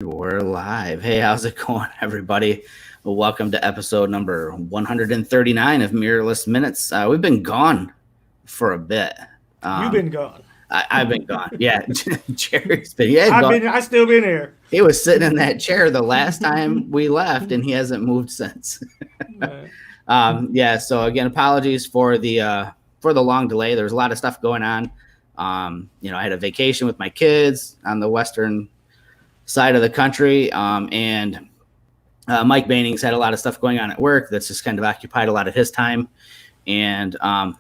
We're live. Hey, how's it going, everybody? Welcome to episode number 139 of Mirrorless Minutes. We've been gone for a bit. You've been gone. I've been gone. Yeah, Jerry's been. I still been here. He was sitting in that chair the last time we left, and he hasn't moved since. Right. So again, apologies for the long delay. There's a lot of stuff going on. I had a vacation with my kids on the western side of the country, and Mike Baning's had a lot of stuff going on at work that's just kind of occupied a lot of his time, and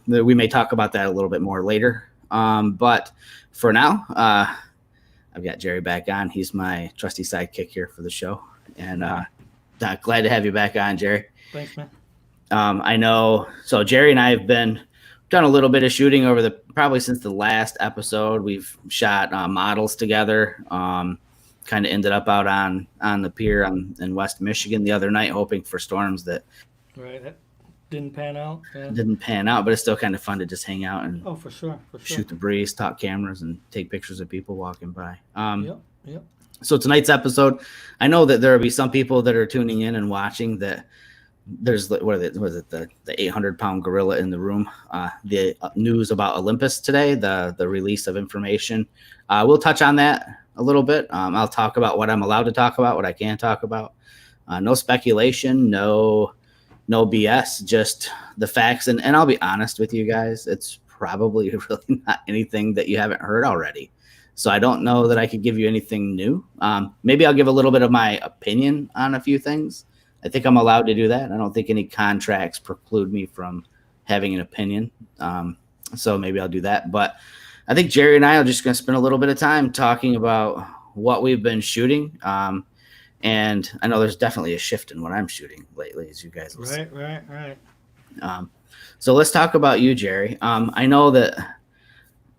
we may talk about that a little bit more later. But for now, I've got Jerry back on. He's my trusty sidekick here for the show, and glad to have you back on, Jerry. Thanks, man. I know. So Jerry and I have done a little bit of shooting over probably since the last episode. We've shot models together. Kind of ended up out on the pier in West Michigan the other night, hoping for storms that didn't pan out. Yeah. Didn't pan out, but it's still kind of fun to just hang out and for sure. Shoot the breeze, talk cameras, and take pictures of people walking by. Yep. So tonight's episode, I know that there will be some people that are tuning in and watching that. There's the 800-pound gorilla in the room. The news about Olympus today, the release of information. We'll touch on that a little bit. I'll talk about what I'm allowed to talk about, what I can talk about. No speculation, no BS, just the facts. And I'll be honest with you guys, it's probably really not anything that you haven't heard already. So I don't know that I could give you anything new. Maybe I'll give a little bit of my opinion on a few things. I think I'm allowed to do that. I don't think any contracts preclude me from having an opinion. So maybe I'll do that. But I think Jerry and I are just going to spend a little bit of time talking about what we've been shooting. And I know there's definitely a shift in what I'm shooting lately, as you guys will see. Right. So let's talk about you, Jerry. I know that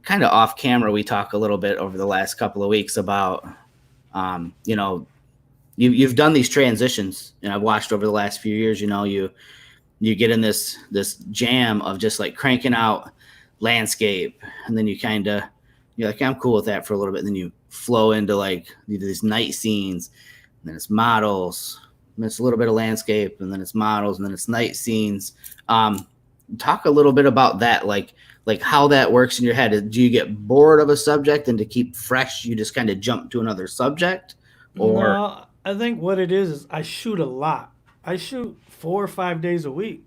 kind of off camera, we talk a little bit over the last couple of weeks about, You've done these transitions, and I've watched over the last few years. You get in this jam of just like cranking out landscape, and then you're like, I'm cool with that for a little bit. And then you flow into like these night scenes, and then it's models, and it's a little bit of landscape, and then it's models, and then it's night scenes. Talk a little bit about that, like how that works in your head. Do you get bored of a subject, and to keep fresh, you just kind of jump to another subject, or? No, I think what it is I shoot a lot. I shoot 4 or 5 days a week.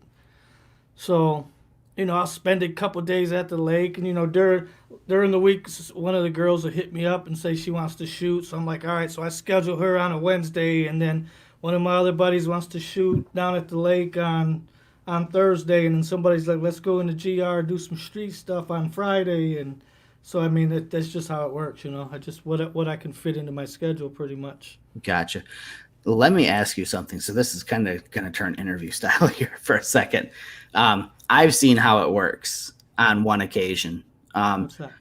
So, I'll spend a couple days at the lake, and during the week, one of the girls will hit me up and say she wants to shoot. So I'm like, all right. So I schedule her on a Wednesday, and then one of my other buddies wants to shoot down at the lake on Thursday, and then somebody's like, let's go in the GR, do some street stuff on Friday, and so that's just how it works. I just what I can fit into my schedule pretty much. Gotcha. Let me ask you something. So this is kind of going to turn interview style here for a second. I've seen how it works on one occasion. What's that?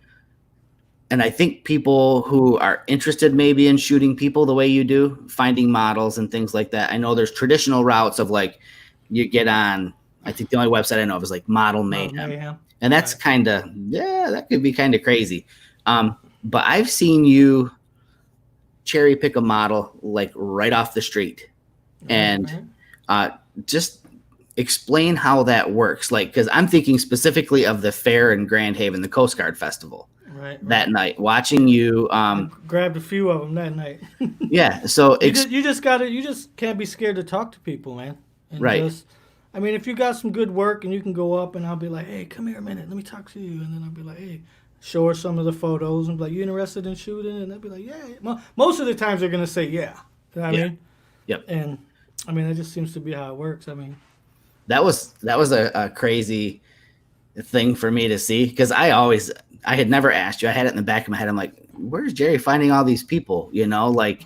And I think people who are interested maybe in shooting people the way you do, finding models and things like that. I know there's traditional routes of like you get on, I think the only website I know of is like Model Mayhem. And that's right. That could be kind of crazy. But I've seen you cherry pick a model like right off the street, and just explain how that works. Like, because I'm thinking specifically of the fair in Grand Haven, the Coast Guard Festival. Right. That night, watching you. I grabbed a few of them that night. Yeah. So you just can't be scared to talk to people, man. And right. If you got some good work and you can go up and I'll be like, hey, come here a minute, let me talk to you. And then I'll be like, hey, show her some of the photos and be like, you interested in shooting? And they'll be like, yeah. Most of the times they're going to say, yeah. You know what I mean? Yep. And that just seems to be how it works. That was a crazy thing for me to see, because I had never asked you. I had it in the back of my head. I'm like, where's Jerry finding all these people? Right.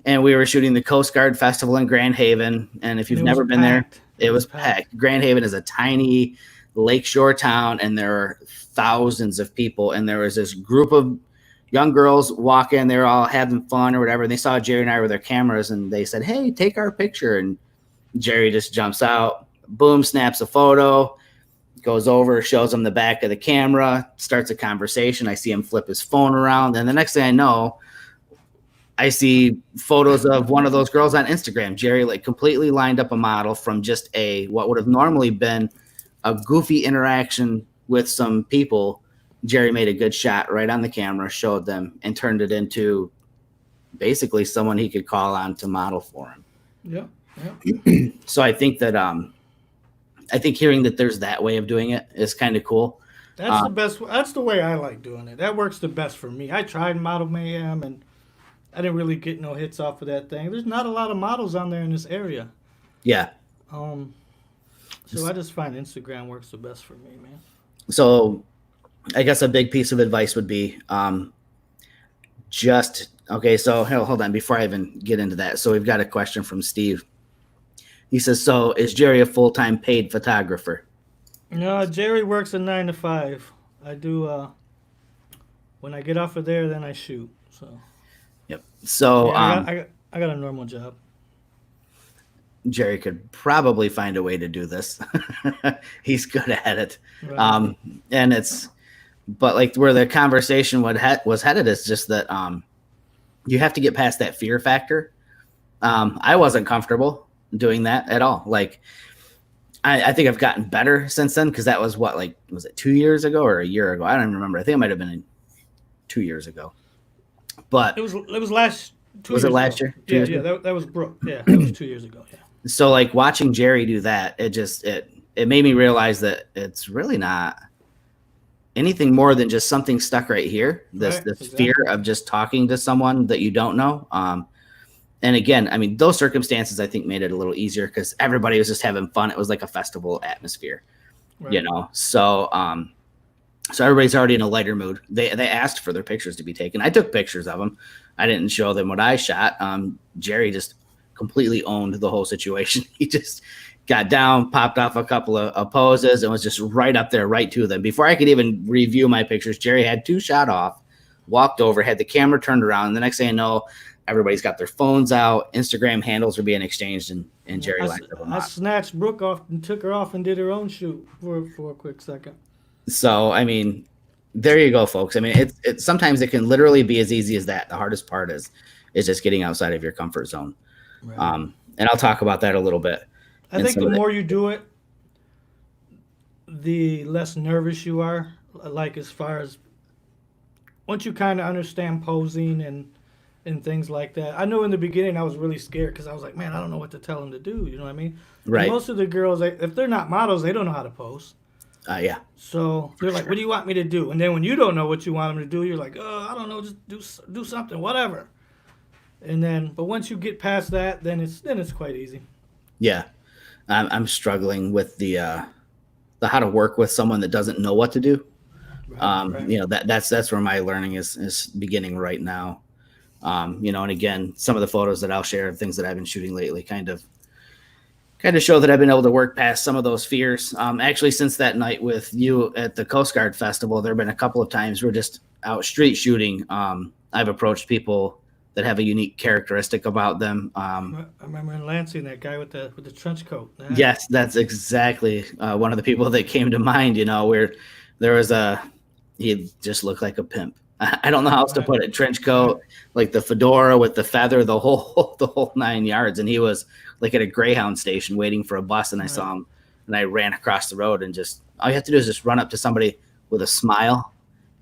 And we were shooting the Coast Guard Festival in Grand Haven. And if you've never been there, it was packed. Grand Haven is a tiny lakeshore town, and there are thousands of people. And there was this group of young girls walking. They were all having fun or whatever. And they saw Jerry and I with their cameras, and they said, hey, take our picture. And Jerry just jumps out, boom, snaps a photo, goes over, shows him the back of the camera, starts a conversation. I see him flip his phone around. And the next thing I know, I see photos of one of those girls on Instagram. Jerry like completely lined up a model from just what would have normally been a goofy interaction with some people. Jerry made a good shot right on the camera, showed them, and turned it into basically someone he could call on to model for him. Yeah. So I think that I think hearing that there's that way of doing it is kind of cool. That's the best. That's the way I like doing it. That works the best for me. I tried Model Mayhem and I didn't really get no hits off of that thing. There's not a lot of models on there in this area. Yeah. So I just find Instagram works the best for me, man. So I guess a big piece of advice would be okay. So hold on before I even get into that. So we've got a question from Steve. He says, so is Jerry a full-time paid photographer? No, Jerry works a 9 to 5. I do, when I get off of there, then I shoot. So. Yep. So yeah, I got a normal job. Jerry could probably find a way to do this. He's good at it. Right. But like where the conversation was headed is just that you have to get past that fear factor. I wasn't comfortable doing that at all. Like, I think I've gotten better since then because that was was it 2 years ago or a year ago? I don't even remember. I think it might have been 2 years ago. But it was last. Was it last year? Yeah, that was Brooke. Yeah, that was 2 years ago. Yeah. So like watching Jerry do that, it made me realize that it's really not anything more than just something stuck right here. This fear of just talking to someone that you don't know. And again, I mean, those circumstances I think made it a little easier because everybody was just having fun. It was like a festival atmosphere, right. So so everybody's already in a lighter mood. They asked for their pictures to be taken. I took pictures of them. I didn't show them what I shot. Jerry just completely owned the whole situation. He just got down, popped off a couple of poses, and was just right up there, right to them. Before I could even review my pictures, Jerry had 2 shot off, walked over, had the camera turned around. And the next thing I know, everybody's got their phones out. Instagram handles are being exchanged, and Jerry lined them I up. snatched Brooke off and took her off and did her own shoot for a quick second. So, I mean, there you go, folks. I mean, it's sometimes it can literally be as easy as that. The hardest part is just getting outside of your comfort zone. Right. And I'll talk about that a little bit. I think the more you do it, the less nervous you are. Like as far as once you kind of understand posing and things like that. I know in the beginning I was really scared because I was like, man, I don't know what to tell them to do. You know what I mean? Right. And most of the girls, if they're not models, they don't know how to pose. Yeah. So they're like, what do you want me to do? And then when you don't know what you want them to do, you're like, I don't know, just do something, whatever. And then, but once you get past that, then it's quite easy. Yeah. I'm struggling with the how to work with someone that doesn't know what to do. Right. That's where my learning is beginning right now. And again, some of the photos that I'll share of things that I've been shooting lately kind of show that I've been able to work past some of those fears. Actually, since that night with you at the Coast Guard Festival, there have been a couple of times we're just out street shooting. I've approached people that have a unique characteristic about them. I remember in Lansing, that guy with the trench coat. Yes, that's exactly one of the people that came to mind, where there was he just looked like a pimp. I don't know how else to put it. Trench coat, like the fedora with the feather, the whole 9 yards. And he was like at a Greyhound station waiting for a bus. And I saw him and I ran across the road and just, all you have to do is just run up to somebody with a smile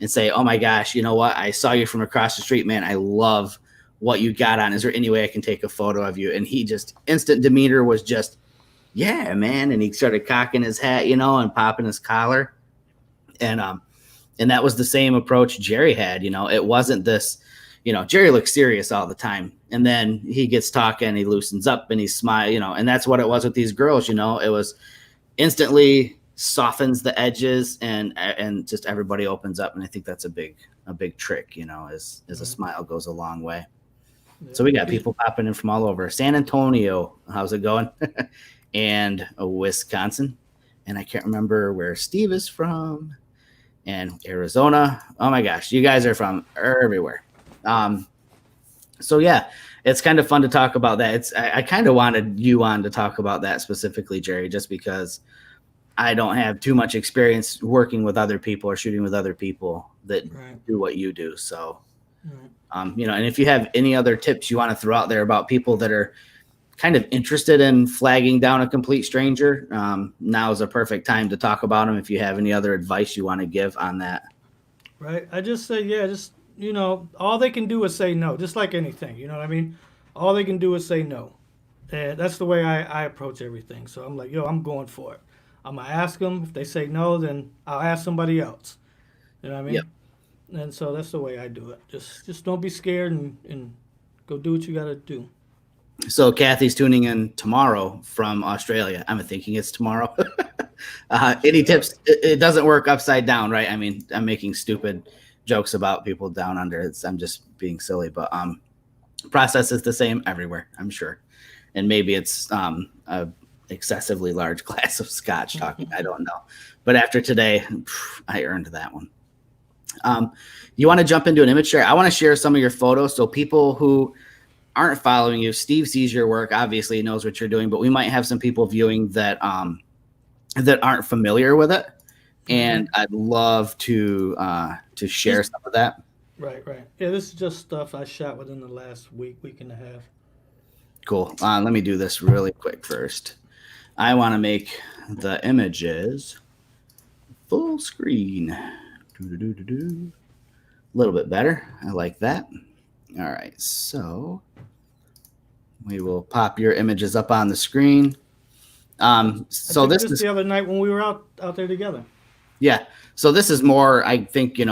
and say, oh my gosh, you know what? I saw you from across the street, man. I love what you got on. Is there any way I can take a photo of you? And he just instant demeanor was just, yeah, man. And he started cocking his hat, and popping his collar. And that was the same approach Jerry had. It wasn't this, Jerry looks serious all the time. And then he gets talking, he loosens up and he smiles, and that's what it was with these girls. It was instantly softens the edges and just everybody opens up. And I think that's a big trick, as a smile goes a long way. Yeah. So we got people popping in from all over. San Antonio, how's it going? And Wisconsin. And I can't remember where Steve is from. And Arizona. Oh my gosh, you guys are from everywhere. So yeah, it's kind of fun to talk about that. I kind of wanted you on to talk about that specifically, Jerry, just because I don't have too much experience working with other people or shooting with other people that do what you do. So And if you have any other tips you want to throw out there about people that are kind of interested in flagging down a complete stranger, now is a perfect time to talk about them. If you have any other advice you want to give on that. Right. I just say, yeah, just, all they can do is say no, just like anything. You know what I mean? All they can do is say no. And that's the way I approach everything. So I'm like, yo, I'm going for it. I'm going to ask them. If they say no, then I'll ask somebody else. You know what I Yep. mean? And so that's the way I do it. Just don't be scared and go do what you got to do. So Kathy's tuning in tomorrow from Australia. I'm thinking it's tomorrow. Any tips? It doesn't work upside down, right? I mean, I'm making stupid jokes about people down under. I'm just being silly, but process is the same everywhere, I'm sure. And maybe it's a excessively large glass of scotch talking. I don't know. But after today, I earned that one. You want to jump into an image share? I want to share some of your photos so people who aren't following you, Steve sees your work, obviously knows what you're doing, but we might have some people viewing that that aren't familiar with it. And I'd love to share some of that. Right. Yeah, this is just stuff I shot within the last week and a half. Cool. Let me do this really quick first. I want to make the images full screen. A little bit better. I like that. All right, so we will pop your images up on the screen. So this is the other night when we were out there together. Yeah. So this is more, I think, when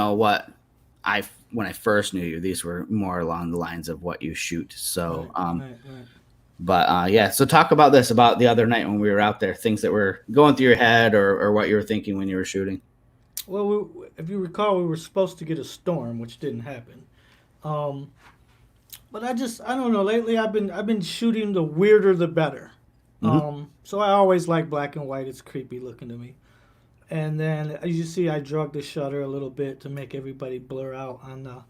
I first knew you, these were more along the lines of what you shoot. So, right. But yeah, so talk about this, about the other night when we were out there, things that were going through your head or what you were thinking when you were shooting. Well, if you recall, we were supposed to get a storm, which didn't happen. But I don't know. Lately, I've been shooting the weirder the better. So I always like black and white. It's creepy looking to me. And then, as you see, I drug the shutter a little bit to make everybody blur out on the,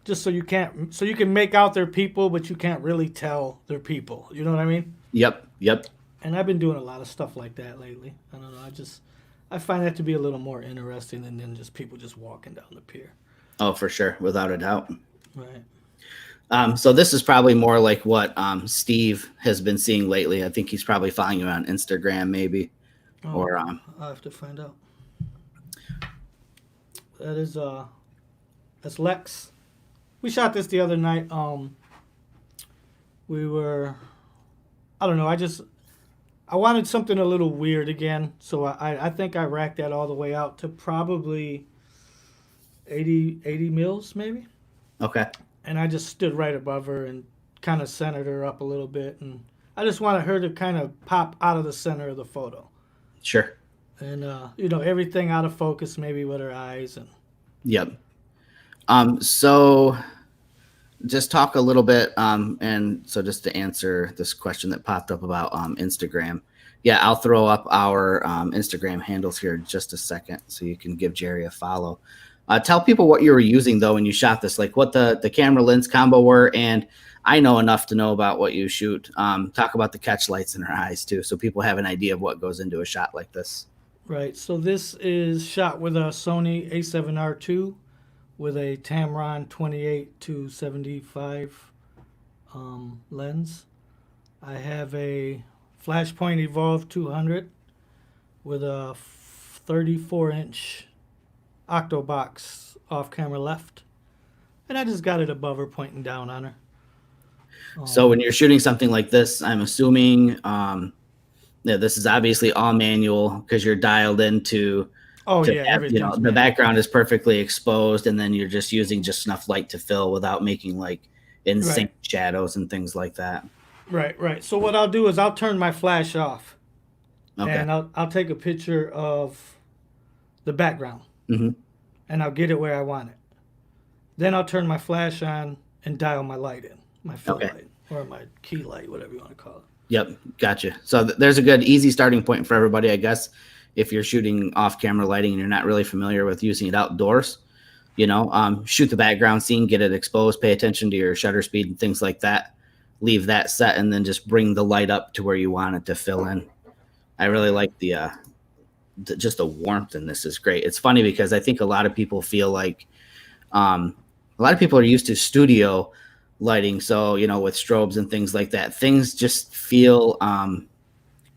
just so you can make out they're people, but you can't really tell they're people. You know what I mean? Yep. And I've been doing a lot of stuff like that lately. I don't know. I find that to be a little more interesting than just people just walking down the pier. Oh, for sure, without a doubt. Right. So this is probably more like what Steve has been seeing lately. I think he's probably following you on Instagram, maybe. Or I'll have to find out. That's Lex. We shot this the other night. We were, I don't know. I wanted something a little weird again, so I think I racked that all the way out to probably 80 mils maybe. Okay. And I just stood right above her and kind of centered her up a little bit, and I just wanted her to kind of pop out of the center of the photo. Sure. And everything out of focus, maybe with her eyes and. Yep. So just talk a little bit, and so just to answer this question that popped up about Instagram. Yeah, I'll throw up our Instagram handles here in just a second so you can give Jerry a follow. Tell people what you were using, though, when you shot this, like what the camera lens combo were. And I know enough to know about what you shoot. Talk about the catch lights in her eyes, too, so people have an idea of what goes into a shot like this. Right. So this is shot with a Sony A7R II with a Tamron 28-75 lens. I have a Flashpoint Evolve 200 with a 34-inch Octobox off-camera left. And I just got it above her, pointing down on her. So when you're shooting something like this, I'm assuming this is obviously all manual because you're dialed into. Everything's the background is perfectly exposed, and then you're just using just enough light to fill without making like insane shadows and things like that. Right. So what I'll do is I'll turn my flash off, and I'll take a picture of the background, and I'll get it where I want it. Then I'll turn my flash on and dial my light in, my fill light or my key light, whatever you want to call it. Yep, gotcha. So there's a good easy starting point for everybody, I guess. If you're shooting off-camera lighting and you're not really familiar with using it outdoors, shoot the background scene, get it exposed, pay attention to your shutter speed and things like that. Leave that set, and then just bring the light up to where you want it to fill in. I really like just the warmth in this is great. It's funny because I think a lot of people feel like a lot of people are used to studio lighting, so with strobes and things like that, things just feel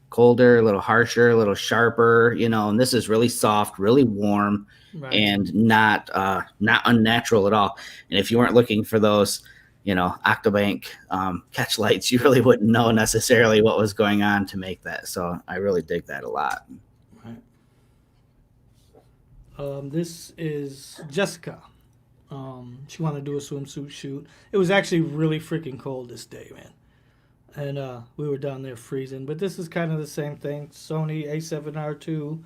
colder, a little harsher, a little sharper, and this is really soft, really warm, Right. and not unnatural at all. And if you weren't looking for those, Octobank catch lights, you really wouldn't know necessarily what was going on to make that. So I really dig that a lot. Right. This is Jessica. She wanted to do a swimsuit shoot. It was actually really freaking cold this day, man. And we were down there freezing. But this is kind of the same thing. Sony A7R2,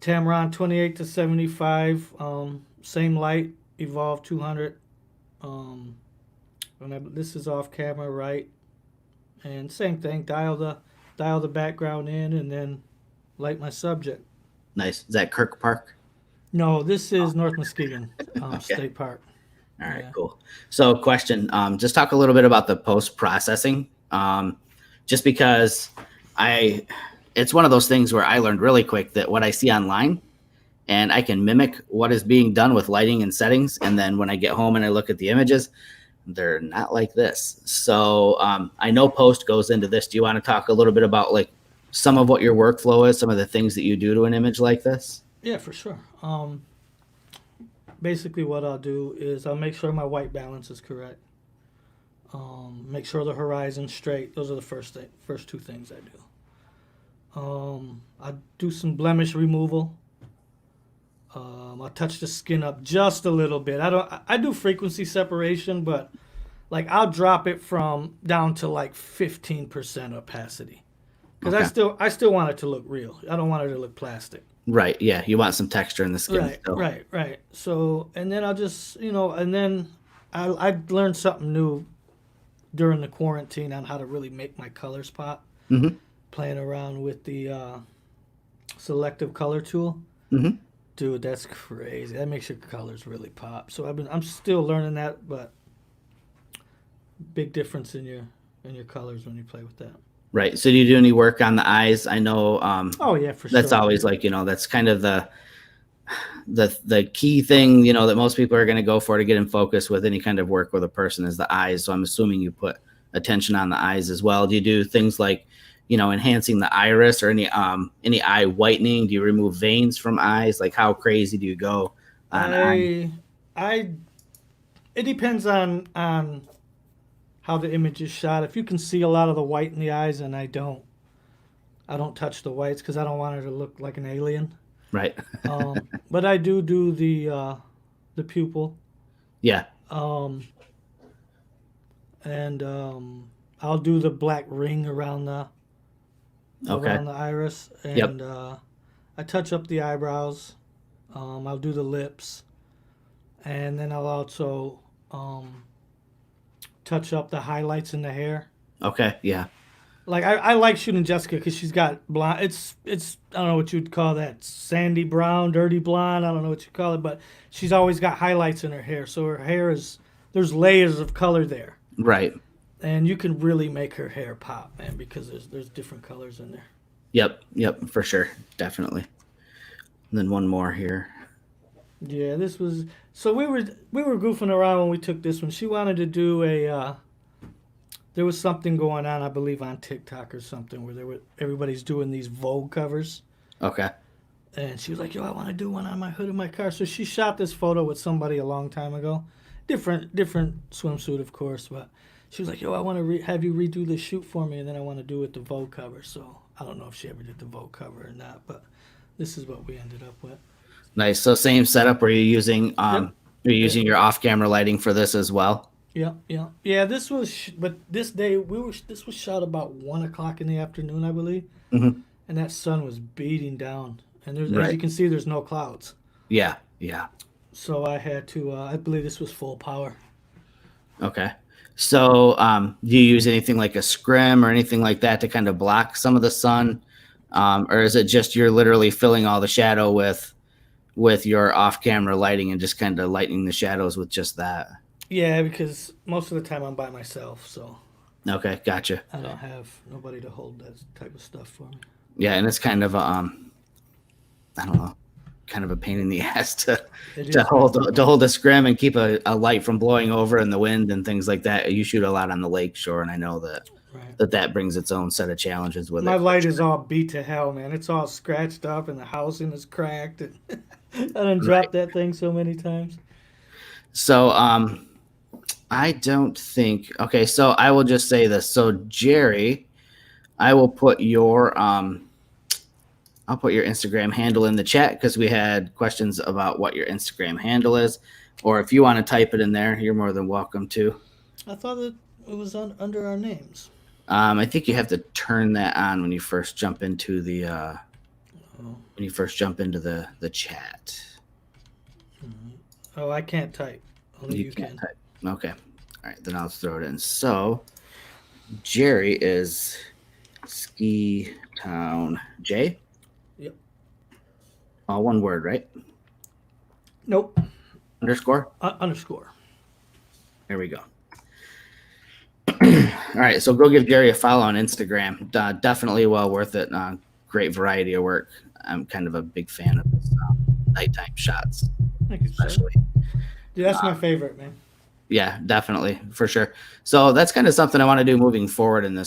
Tamron 28 to 75, same light, Evolve 200. This is off camera, right? And same thing, dial the background in, and then light my subject. Nice. Is that Kirk Park? No, this is North Muskegon Okay. State Park. All right, Yeah. cool. So question, just talk a little bit about the post-processing, just because it's one of those things where I learned really quick that what I see online and I can mimic what is being done with lighting and settings. And then when I get home and I look at the images, they're not like this. So I know post goes into this. Do you want to talk a little bit about like some of what your workflow is, some of the things that you do to an image like this? Yeah, for sure. Basically what I'll do is I'll make sure my white balance is correct. Make sure the horizon's straight. Those are the first two things I do. I do some blemish removal. I'll touch the skin up just a little bit. I do frequency separation, but like I'll drop it from down to like 15% opacity. Because Okay. I still want it to look real. I don't want it to look plastic. Right. Yeah. You want some texture in the skin. Right, still. right. So, and then I'll just, and then I learned something new during the quarantine on how to really make my colors pop. Mm-hmm. Playing around with the selective color tool. Mm-hmm. Dude, that's crazy. That makes your colors really pop. So I'm still learning that, but big difference in your colors when you play with that. Right. So do you do any work on the eyes? I know Oh yeah, for that's sure. always like, that's kind of the key thing, that most people are going to go for to get in focus with any kind of work with a person is the eyes. So I'm assuming you put attention on the eyes as well. Do you do things like, enhancing the iris or any eye whitening? Do you remove veins from eyes? Like how crazy do you go on eyes? It depends on how the image is shot. If you can see a lot of the white in the eyes, and I don't touch the whites because I don't want her to look like an alien. Right. But I do the pupil. Yeah. And I'll do the black ring around the iris, and I touch up the eyebrows. I'll do the lips, and then I'll also touch up the highlights in the hair. Okay. Yeah. Like I like shooting Jessica because she's got blonde. It's I don't know what you'd call that, sandy brown, dirty blonde. I don't know what you call it, but she's always got highlights in her hair. So her hair there's layers of color there. Right. And you can really make her hair pop, man, because there's different colors in there. Yep, for sure. Definitely. And then one more here. Yeah, this was so we were goofing around when we took this one. She wanted to do there was something going on, I believe, on TikTok or something where everybody's doing these Vogue covers. Okay. And she was like, "Yo, I want to do one on my hood of my car." So she shot this photo with somebody a long time ago. Different swimsuit, of course, but she was like, "Yo, I want to have you redo this shoot for me, and then I want to do it the Vogue cover." So I don't know if she ever did the Vogue cover or not, but this is what we ended up with. Nice. So same setup where you're using your off-camera lighting for this as well. Yeah. This was, but this day this was shot about 1:00 in the afternoon, I believe, Mm-hmm. and that sun was beating down, and as Right. you can see, there's no clouds. Yeah. So I had to. I believe this was full power. Okay. So do you use anything like a scrim or anything like that to kind of block some of the sun? Or is it just you're literally filling all the shadow with your off-camera lighting and just kind of lightening the shadows with just that? Yeah, because most of the time I'm by myself, so Okay, gotcha. I don't have nobody to hold that type of stuff for me. Yeah, and it's kind of I don't know. kind of a pain in the ass to It to is, hold a scrim and keep a light from blowing over in the wind and things like that. You shoot a lot on the lake shore, and I know that right. that brings its own set of challenges with My it. light is all beat to hell, man. It's all scratched up, and the housing is cracked. And I done Right. dropped that thing so many times. So I don't think. Okay, so I will just say this. So Jerry, I will put your I'll put your Instagram handle in the chat because we had questions about what your Instagram handle is, or if you want to type it in there, you're more than welcome to. I thought it was under our names. I think you have to turn that on when you first jump into the the chat. Oh, I can't type. Only you can't can. type. Okay. All right, then I'll throw it in. So Jerry is Ski Town J. Yep. All one word, right? Nope. Underscore? Underscore. There we go. All right, so go give Jerry a follow on Instagram. Definitely well worth it. Great variety of work. I'm kind of a big fan of his nighttime shots, Thank you, especially. sir. Dude, that's my favorite, man. Yeah, definitely, for sure. So that's kind of something I want to do moving forward in this